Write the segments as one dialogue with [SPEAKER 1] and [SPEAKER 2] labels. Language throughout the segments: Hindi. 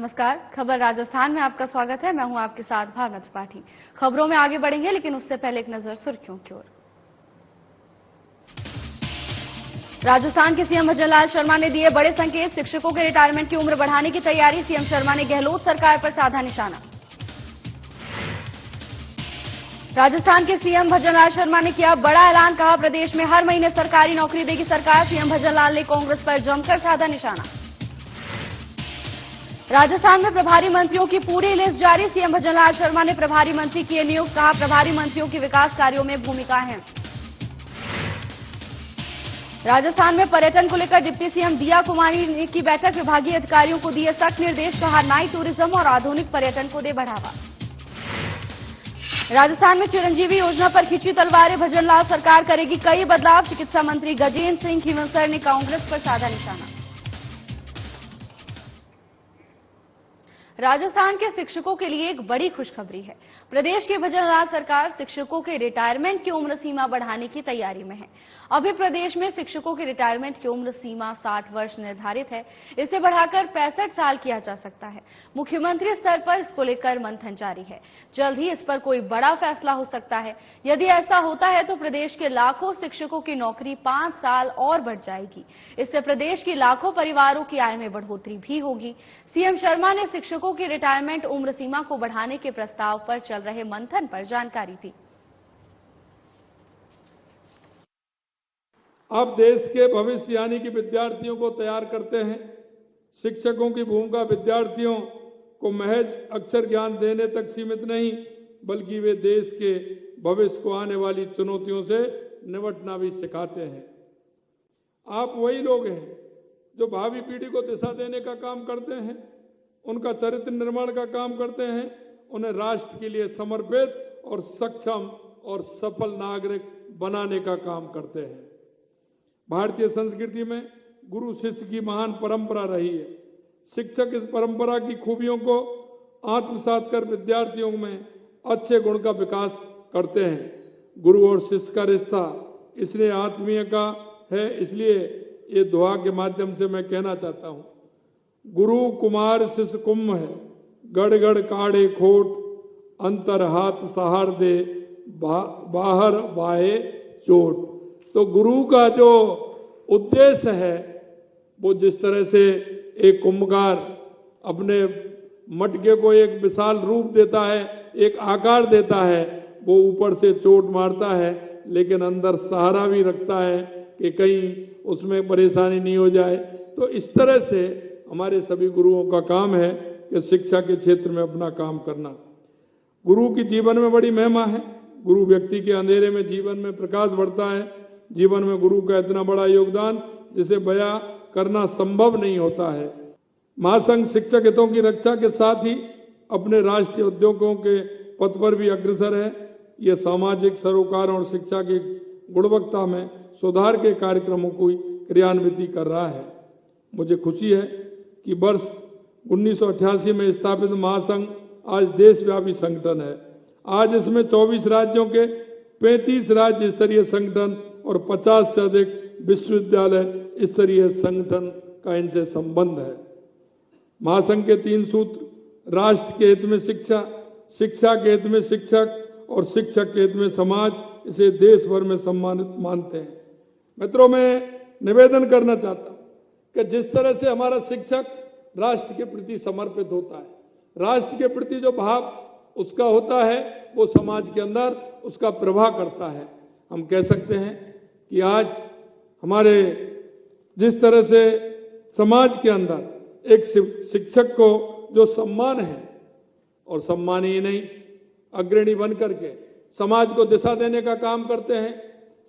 [SPEAKER 1] नमस्कार। खबर राजस्थान में आपका स्वागत है। मैं हूं आपके साथ भावना त्रिपाठी। खबरों में आगे बढ़ेंगे, लेकिन उससे पहले एक नजर सुर्खियों की ओर। राजस्थान के सीएम भजनलाल शर्मा ने दिए बड़े संकेत। शिक्षकों के रिटायरमेंट की उम्र बढ़ाने की तैयारी। सीएम शर्मा ने गहलोत सरकार पर साधा निशाना। राजस्थान के सीएम भजनलाल शर्मा ने किया बड़ा ऐलान। कहा, प्रदेश में हर महीने सरकारी नौकरी देगी सरकार। सीएम भजनलाल ने कांग्रेस पर जमकर साधा निशाना। राजस्थान में प्रभारी मंत्रियों की पूरी लिस्ट जारी। सीएम भजनलाल शर्मा ने प्रभारी मंत्री किए नियुक्त। कहा, प्रभारी मंत्रियों की विकास कार्यों में भूमिका है। राजस्थान में पर्यटन को लेकर डिप्टी सीएम दिया कुमारी की बैठक। विभागीय अधिकारियों को दिए सख्त निर्देश। कहा, नाइट टूरिज्म और आधुनिक पर्यटन को दे बढ़ावा। राजस्थान में चिरंजीवी योजना पर खींची तलवारें। भजनलाल सरकार करेगी कई बदलाव। चिकित्सा मंत्री गजेंद्र सिंह खींवसर ने कांग्रेस पर साधा निशाना। राजस्थान के शिक्षकों के लिए एक बड़ी खुशखबरी है। प्रदेश की भजनलाल सरकार शिक्षकों के रिटायरमेंट की उम्र सीमा बढ़ाने की तैयारी में है। अभी प्रदेश में शिक्षकों की रिटायरमेंट की उम्र सीमा 60 वर्ष निर्धारित है। इसे बढ़ाकर 65 साल किया जा सकता है। मुख्यमंत्री स्तर पर इसको लेकर मंथन जारी है। जल्द ही इस पर कोई बड़ा फैसला हो सकता है। यदि ऐसा होता है तो प्रदेश के लाखों शिक्षकों की नौकरी 5 साल और बढ़ जाएगी। इससे प्रदेश की लाखों परिवारों की आय में बढ़ोतरी भी होगी। सीएम शर्मा ने शिक्षकों की रिटायरमेंट उम्र सीमा को बढ़ाने के प्रस्ताव पर चल रहे मंथन पर जानकारी दी।
[SPEAKER 2] अब देश के भविष्य यानी कि विद्यार्थियों को तैयार करते हैं। शिक्षकों की भूमिका विद्यार्थियों को महज अक्षर ज्ञान देने तक सीमित नहीं, बल्कि वे देश के भविष्य को आने वाली चुनौतियों से निपटना भी सिखाते हैं। आप वही लोग हैं जो भावी पीढ़ी को दिशा देने का काम करते हैं, उनका चरित्र निर्माण का काम करते हैं, उन्हें राष्ट्र के लिए समर्पित और सक्षम और सफल नागरिक बनाने का काम करते हैं। भारतीय संस्कृति में गुरु शिष्य की महान परंपरा रही है। शिक्षक इस परंपरा की खूबियों को आत्मसात कर विद्यार्थियों में अच्छे गुण का विकास करते हैं। गुरु और शिष्य का रिश्ता इसलिए आत्मीय का है। इसलिए ये दुआ के माध्यम से मैं कहना चाहता हूं, गुरु कुमार शिष्य कुंभ है, गड़ गड़ काढ़े खोट, अंतर हाथ सहार दे, बाहर बाहे चोट। तो गुरु का जो उद्देश्य है, वो जिस तरह से एक कुंभकार अपने मटके को एक विशाल रूप देता है, एक आकार देता है, वो ऊपर से चोट मारता है लेकिन अंदर सहारा भी रखता है कि कहीं उसमें परेशानी नहीं हो जाए। तो इस तरह से हमारे सभी गुरुओं का काम है कि शिक्षा के क्षेत्र में अपना काम करना। गुरु की जीवन में बड़ी महिमा है। गुरु व्यक्ति के अंधेरे में जीवन में प्रकाश बढ़ता है। जीवन में गुरु का इतना बड़ा योगदान जिसे बयां करना संभव नहीं होता है। महासंघ शिक्षक हितों की रक्षा के साथ ही अपने राष्ट्रीय उद्योगों के पथ पर भी अग्रसर है। यह सामाजिक सरोकार और शिक्षा की गुणवत्ता में सुधार के कार्यक्रमों की क्रियान्वित कर रहा है। मुझे खुशी है कि वर्ष 1988 में स्थापित महासंघ आज देशव्यापी संगठन है। आज इसमें 24 राज्यों के 35 राज्य स्तरीय संगठन और 50 से अधिक विश्वविद्यालय स्तरीय संगठन का इनसे संबंध है। महासंघ के 3 सूत्र, राष्ट्र के हित में शिक्षा, शिक्षा के हित में शिक्षक और शिक्षक के हित में समाज, इसे देश भर में सम्मानित मानते हैं। मित्रों, मैं निवेदन करना चाहता हूं कि जिस तरह से हमारा शिक्षक राष्ट्र के प्रति समर्पित होता है, राष्ट्र के प्रति जो भाव उसका होता है, वो समाज के अंदर उसका प्रभाव करता है। हम कह सकते हैं कि आज हमारे जिस तरह से समाज के अंदर एक शिक्षक को जो सम्मान है, और सम्मान ही नहीं, अग्रणी बन करके समाज को दिशा देने का काम करते हैं,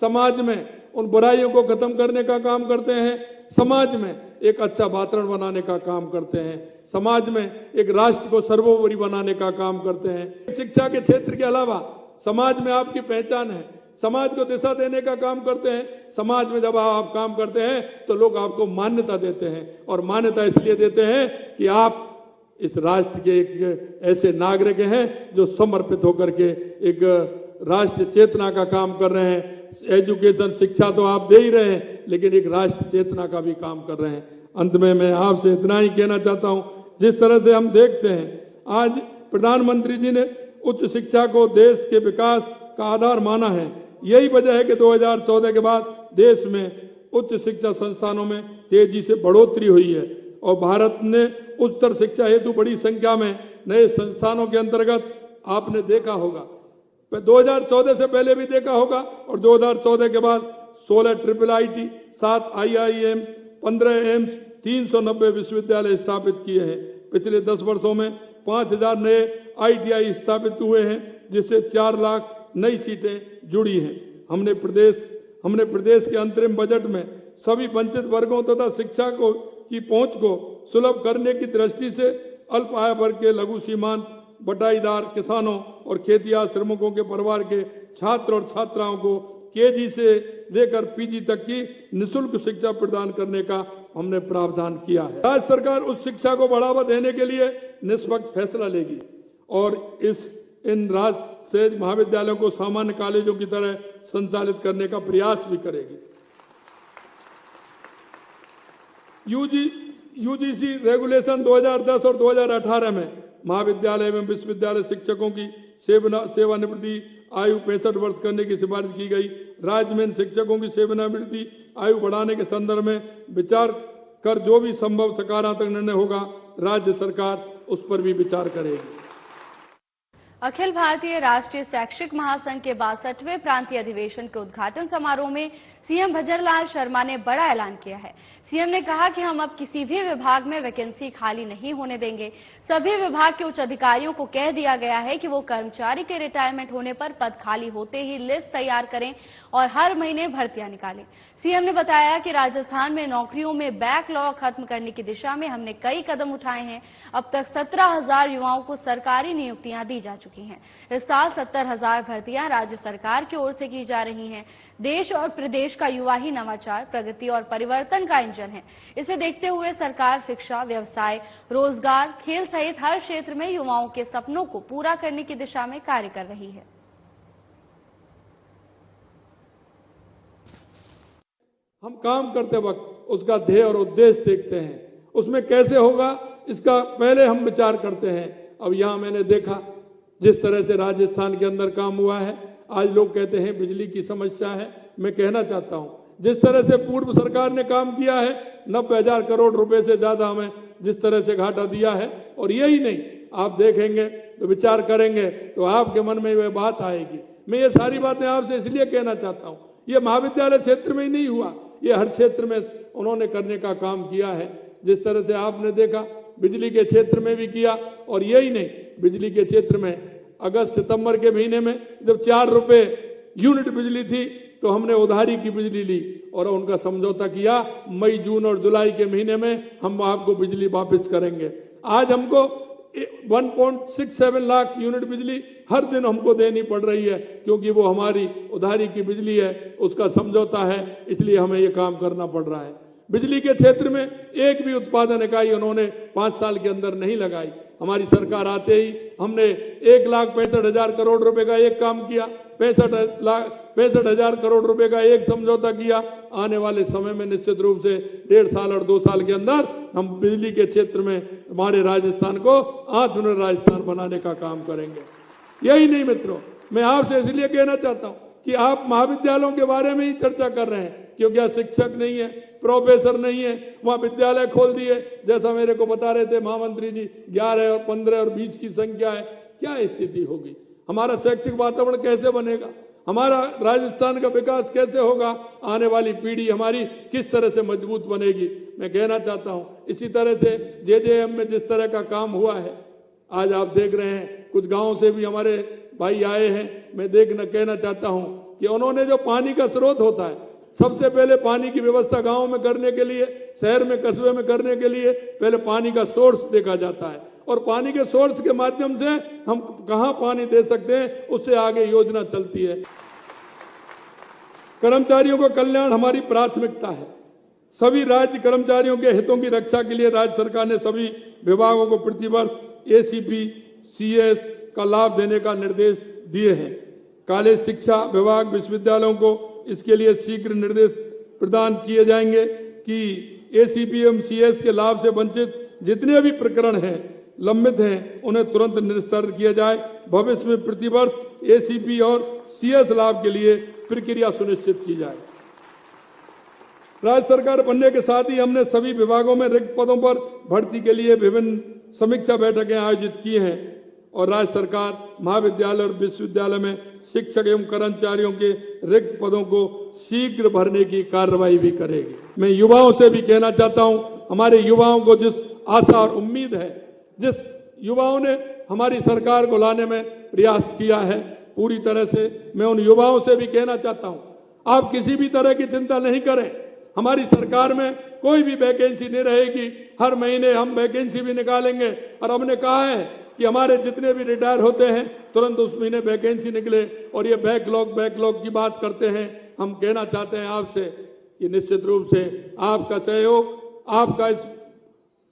[SPEAKER 2] समाज में उन बुराइयों को खत्म करने का काम करते हैं, समाज में एक अच्छा वातावरण बनाने का काम करते हैं, समाज में एक राष्ट्र को सर्वोपरि बनाने का काम करते हैं। शिक्षा के क्षेत्र के अलावा समाज में आपकी पहचान है, समाज को दिशा देने का काम करते हैं। समाज में जब आप काम करते हैं तो लोग आपको मान्यता देते हैं, और मान्यता इसलिए देते हैं कि आप इस राष्ट्र के एक ऐसे नागरिक हैं जो समर्पित होकर के एक राष्ट्र चेतना का काम कर रहे हैं। एजुकेशन, शिक्षा तो आप दे ही रहे हैं, लेकिन एक राष्ट्र चेतना का भी काम कर रहे हैं। अंत में मैं आपसे इतना ही कहना चाहता हूं जिस तरह से हम देखते हैं, आज प्रधानमंत्री जी ने उच्च शिक्षा को देश के विकास का आधार माना है। यही वजह है कि 2014 के बाद देश में उच्च शिक्षा संस्थानों में तेजी से बढ़ोतरी हुई है और भारत ने उच्चतर शिक्षा हेतु बड़ी संख्या में नए संस्थानों के अंतर्गत आपने देखा होगा, 2014 से पहले भी देखा होगा और 2014 के बाद 16 IIIT, 7 IIM, 15 एम्स, 390 विश्वविद्यालय स्थापित किए हैं। पिछले 10 वर्षों में 5000 नए ITI स्थापित हुए हैं, जिससे 4 लाख नई सीटें जुड़ी हैं। हमने प्रदेश के अंतरिम बजट में सभी वंचित वर्गों तथा शिक्षा की पहुंच को सुलभ करने की दृष्टि से अल्प आय वर्ग के, लघु सीमांत, बटाईदार, किसानों और खेतिहर श्रमिकों के परिवार के छात्र और छात्राओं को KG से लेकर PG तक की निःशुल्क शिक्षा प्रदान करने का हमने प्रावधान किया है। राज्य सरकार उस शिक्षा को बढ़ावा देने के लिए निष्पक्ष फैसला लेगी और इन राज्य से महाविद्यालयों को सामान्य कॉलेजों की तरह संचालित करने का प्रयास भी करेगी। UGC रेगुलेशन 2010 और 2018 में महाविद्यालय एवं विश्वविद्यालय शिक्षकों की सेवानिवृत्ति आयु 65 वर्ष करने की सिफारिश की गई। राज्य में शिक्षकों की सेवानिवृत्ति आयु बढ़ाने के संदर्भ में विचार कर जो भी संभव सकारात्मक निर्णय होगा, राज्य सरकार उस पर भी विचार करेगी।
[SPEAKER 1] अखिल भारतीय राष्ट्रीय शैक्षिक महासंघ के 62वें प्रांतीय अधिवेशन के उद्घाटन समारोह में सीएम भजनलाल शर्मा ने बड़ा ऐलान किया है। सीएम ने कहा कि हम अब किसी भी विभाग में वैकेंसी खाली नहीं होने देंगे। सभी विभाग के उच्च अधिकारियों को कह दिया गया है कि वो कर्मचारी के रिटायरमेंट होने पर पद खाली होते ही लिस्ट तैयार करें और हर महीने भर्तियां निकालें। सीएम ने बताया कि राजस्थान में नौकरियों में बैकलॉग खत्म करने की दिशा में हमने कई कदम उठाए हैं। अब तक 17,000 युवाओं को सरकारी नियुक्तियां दी जा चुकी हैं। इस साल 70,000 भर्तियां राज्य सरकार की ओर से की जा रही हैं। देश और प्रदेश का युवा ही नवाचार, प्रगति और परिवर्तन का इंजन है। इसे देखते हुए सरकार शिक्षा, व्यवसाय, रोजगार, खेल सहित हर क्षेत्र में युवाओं के सपनों को पूरा करने की दिशा में कार्य कर रही है।
[SPEAKER 2] हम काम करते वक्त उसका ध्येय और उद्देश्य देखते हैं, उसमें कैसे होगा इसका पहले हम विचार करते हैं। अब यहां मैंने देखा जिस तरह से राजस्थान के अंदर काम हुआ है, आज लोग कहते हैं बिजली की समस्या है। मैं कहना चाहता हूं जिस तरह से पूर्व सरकार ने काम किया है, 90,000 करोड़ रुपए से ज्यादा हमें जिस तरह से घाटा दिया है, और यही नहीं आप देखेंगे तो विचार करेंगे तो आपके मन में वह बात आएगी। मैं ये सारी बातें आपसे इसलिए कहना चाहता हूं, ये महाविद्यालय क्षेत्र में ही नहीं हुआ, ये हर क्षेत्र में उन्होंने करने का काम किया है। जिस तरह से आपने देखा बिजली के क्षेत्र में भी किया, और यही नहीं बिजली के क्षेत्र में अगस्त सितंबर के महीने में जब 4 रुपए यूनिट बिजली थी तो हमने उधारी की बिजली ली और उनका समझौता किया, मई, जून और जुलाई के महीने में हम आपको बिजली वापस करेंगे। आज हमको 1.67 लाख यूनिट बिजली हर दिन हमको देनी पड़ रही है, क्योंकि वो हमारी उधारी की बिजली है, उसका समझौता है, इसलिए हमें ये काम करना पड़ रहा है। बिजली के क्षेत्र में एक भी उत्पादन इकाई उन्होंने 5 साल के अंदर नहीं लगाई। हमारी सरकार आते ही हमने 1,65,000 करोड़ रुपए का एक काम किया, 65,000 करोड़ रुपए का एक समझौता किया। आने वाले समय में निश्चित रूप से 1.5 साल और 2 साल के अंदर हम बिजली के क्षेत्र में हमारे राजस्थान को आत्मनिर्भर राजस्थान बनाने का काम करेंगे। यही नहीं मित्रों, मैं आपसे इसलिए कहना चाहता हूं कि आप महाविद्यालयों के बारे में ही चर्चा कर रहे हैं, क्योंकि यहाँ शिक्षक नहीं है, प्रोफेसर नहीं है, वहां विद्यालय खोल दिए। जैसा मेरे को बता रहे थे महामंत्री जी, 11 और 15 और 20 की संख्या है। क्या स्थिति होगी? हमारा शैक्षिक वातावरण कैसे बनेगा? हमारा राजस्थान का विकास कैसे होगा? आने वाली पीढ़ी हमारी किस तरह से मजबूत बनेगी? मैं कहना चाहता हूं इसी तरह से JJM में जिस तरह का काम हुआ है, आज आप देख रहे हैं कुछ गांवों से भी हमारे भाई आए हैं। मैं कहना चाहता हूं कि उन्होंने जो पानी का स्रोत होता है, सबसे पहले पानी की व्यवस्था गांव में करने के लिए, शहर में, कस्बे में करने के लिए पहले पानी का सोर्स देखा जाता है, और पानी के सोर्स के माध्यम से हम कहां पानी दे सकते हैं, उससे आगे योजना चलती है। कर्मचारियों का कल्याण हमारी प्राथमिकता है। सभी राज्य कर्मचारियों के हितों की रक्षा के लिए राज्य सरकार ने सभी विभागों को प्रतिवर्ष ACP CS का लाभ देने का निर्देश दिए हैं। कॉलेज शिक्षा विभाग विश्वविद्यालयों को इसके लिए शीघ्र निर्देश प्रदान किए जाएंगे कि ACP एवं CS के लाभ से वंचित जितने भी प्रकरण हैं लंबित हैं उन्हें तुरंत निस्तारित किया जाए। भविष्य में प्रतिवर्ष एसीपी और सीएस लाभ के लिए प्रक्रिया सुनिश्चित की जाए। राज्य सरकार बनने के साथ ही हमने सभी विभागों में रिक्त पदों पर भर्ती के लिए विभिन्न समीक्षा बैठकें आयोजित की हैं और राज्य सरकार महाविद्यालय और विश्वविद्यालय में शिक्षक एवं कर्मचारियों के रिक्त पदों को शीघ्र भरने की कार्रवाई भी करेगी। मैं युवाओं से भी कहना चाहता हूं, हमारे युवाओं को जिस आशा और उम्मीद है, जिस युवाओं ने हमारी सरकार को लाने में प्रयास किया है, पूरी तरह से मैं उन युवाओं से भी कहना चाहता हूं, आप किसी भी तरह की चिंता नहीं करें। हमारी सरकार में कोई भी वैकेंसी नहीं रहेगी, हर महीने हम वैकेंसी भी निकालेंगे और हमने कहा है कि हमारे जितने भी रिटायर होते हैं तुरंत उस महीने वैकेंसी निकले। और ये बैकलॉग की बात करते हैं, हम कहना चाहते हैं आपसे कि निश्चित रूप से आपका सहयोग,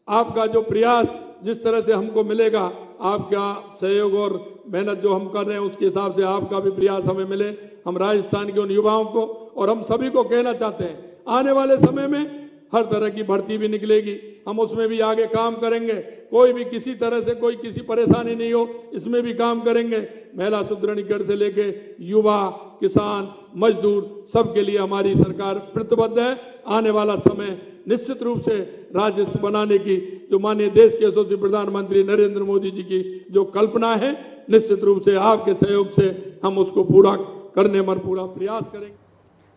[SPEAKER 2] आपका जो प्रयास जिस तरह से हमको मिलेगा, आपका सहयोग और मेहनत जो हम कर रहे हैं उसके हिसाब से आपका भी प्रयास हमें मिले। हम राजस्थान के उन युवाओं को और हम सभी को कहना चाहते हैं, आने वाले समय में हर तरह की भर्ती भी निकलेगी, हम उसमें भी आगे काम करेंगे। कोई भी किसी तरह से कोई किसी परेशानी नहीं हो, इसमें भी काम करेंगे। महिला सुदृढ़ीकरण से लेके युवा, किसान, मजदूर सबके लिए हमारी सरकार प्रतिबद्ध है। आने वाला समय निश्चित रूप से राज्य को बनाने की जो माननीय देश के यशस्वी प्रधानमंत्री नरेंद्र मोदी जी की जो कल्पना है, निश्चित रूप से आपके सहयोग से हम उसको पूरा करने में पूरा प्रयास करेंगे।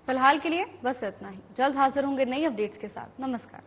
[SPEAKER 1] फिलहाल के लिए बस इतना ही। जल्द हाजिर होंगे नई अपडेट्स के साथ। नमस्कार।